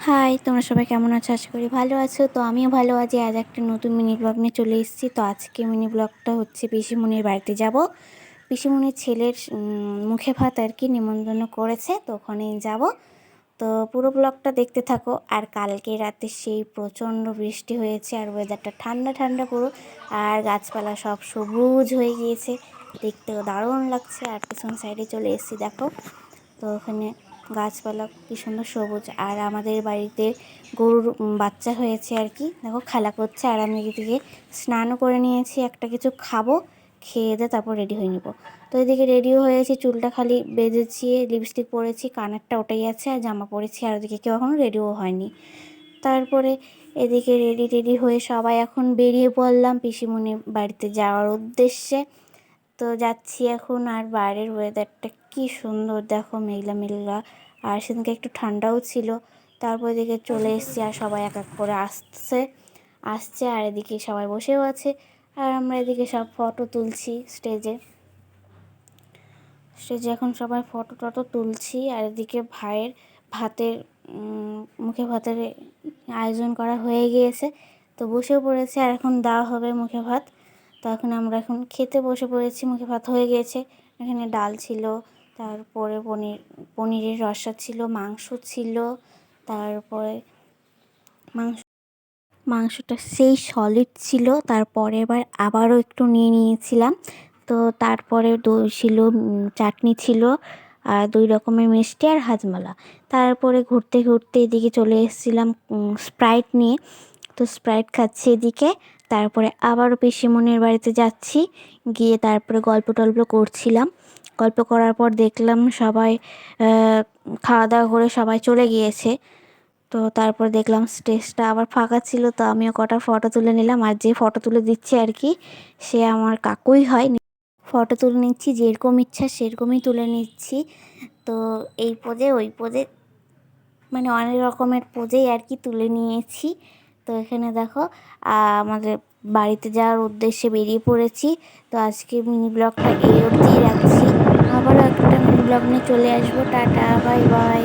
High, তোমরা সবাই কেমন আছো? আশা করি ভালো আছো। তো আমিও ভালো আছি। আজ একটা নতুন মিনি ব্লগ নিয়ে চলে এসেছি। তো আজকে মিনি ব্লগটা হচ্ছে পিসিমণির বাড়িতে যাব। পিসিমণির ছেলের মুখে ভাত আর কি নিমন্ত্রণ করেছে, তো ওখানেই যাব। তো পুরো ব্লগটা দেখতে থাকো। আর কালকে রাতে সেই প্রচণ্ড বৃষ্টি হয়েছে, আর ওয়েদারটা ঠান্ডা ঠান্ডা পুরো, আর গাছপালা সব সবুজ হয়ে গিয়েছে, দেখতেও দারুণ লাগছে। আর পেছন সাইডে চলে এসেছি, দেখো। তো ওখানে গাছপালা কি সুন্দর সবুজ। আর আমাদের বাড়িতে গরুর বাচ্চা হয়েছে আর কি, দেখো খেলা করছে। আর আমি এদিকে স্নানও করে নিয়েছি, একটা কিছু খাবো, খেয়ে দিয়ে তারপর রেডি হয়ে নেবো। তো এদিকে রেডিও হয়েছি, চুলটা খালি বেঁধেছি, লিপস্টিক পরেছি, কানেরটা ওটাই আছে, আর জামা পরেছি। আর ওদিকে কেউ এখনও রেডিও হয়নি। তারপরে এদিকে রেডি টেডি হয়ে সবাই এখন বেরিয়ে পড়লাম পিসিমণির বাড়িতে যাওয়ার উদ্দেশ্যে। তো যাচ্ছি এখন। আর বাইরের ওয়েদারটা কি সুন্দর, দেখো মেঘলা মেঘলা, আর সেদিনকে একটু ঠান্ডাও ছিল। তারপর এদিকে চলে এসেছি, আর সবাই এক এক করে আসছে, আর এদিকে সবাই বসেও আছে। আর আমরা এদিকে সব ফটো তুলছি স্টেজে স্টেজে এখন সবাই ফটো টটো তুলছি। আর এদিকে ভাইয়ের ভাতের মুখে ভাতের আয়োজন করা হয়ে গিয়েছে, তো বসেও পড়েছে। আর এখন দেওয়া হবে মুখে ভাত। তো আমরা এখন খেতে বসে পড়েছি, মুখে ভাত হয়ে গিয়েছে। এখানে ডাল ছিল, তারপরে পনিরের রসা ছিল, মাংস ছিল। তারপরে মাংসটা সেই সলিড ছিল। তারপরে আবারও একটু নিয়ে নিয়েছিলাম। তো তারপরে দই ছিল, চাটনি ছিল, আর 2 রকমের মিষ্টি আর হাজমালা। তারপরে ঘুরতে ঘুরতে এদিকে চলে এসেছিলাম স্প্রাইট নিয়ে। তো স্প্রাইট খাচ্ছি এদিকে। তারপরে আবারও পিসিমণির বাড়িতে যাচ্ছি, গিয়ে তারপরে গল্প টল্প করছিলাম। গল্প করার পর দেখলাম সবাই খাওয়া দাওয়া করে সবাই চলে গিয়েছে। তো তারপর দেখলাম স্টেজটা আবার ফাঁকা ছিল, তো আমিও কটা ফটো তুলে নিলাম। আর যে ফটো তুলে দিচ্ছে আর কি, সে আমার কাকুই হয়। ফটো তুলে নিচ্ছি, যেরকম ইচ্ছা সেরকমই তুলে নিচ্ছি। তো এই পোজে ওই পোজে, মানে অনেক রকমের পোজেই আর কি তুলে নিয়েছি। তো এখানে দেখো আমাদের বাড়িতে যাওয়ার উদ্দেশ্যে বেরিয়ে পড়েছি। তো আজকে মিনি ব্লগটা এই অবধিই রাখছি। আবারও একটা মিনি ব্লগ নিয়ে চলে আসবো। Tata, bye bye.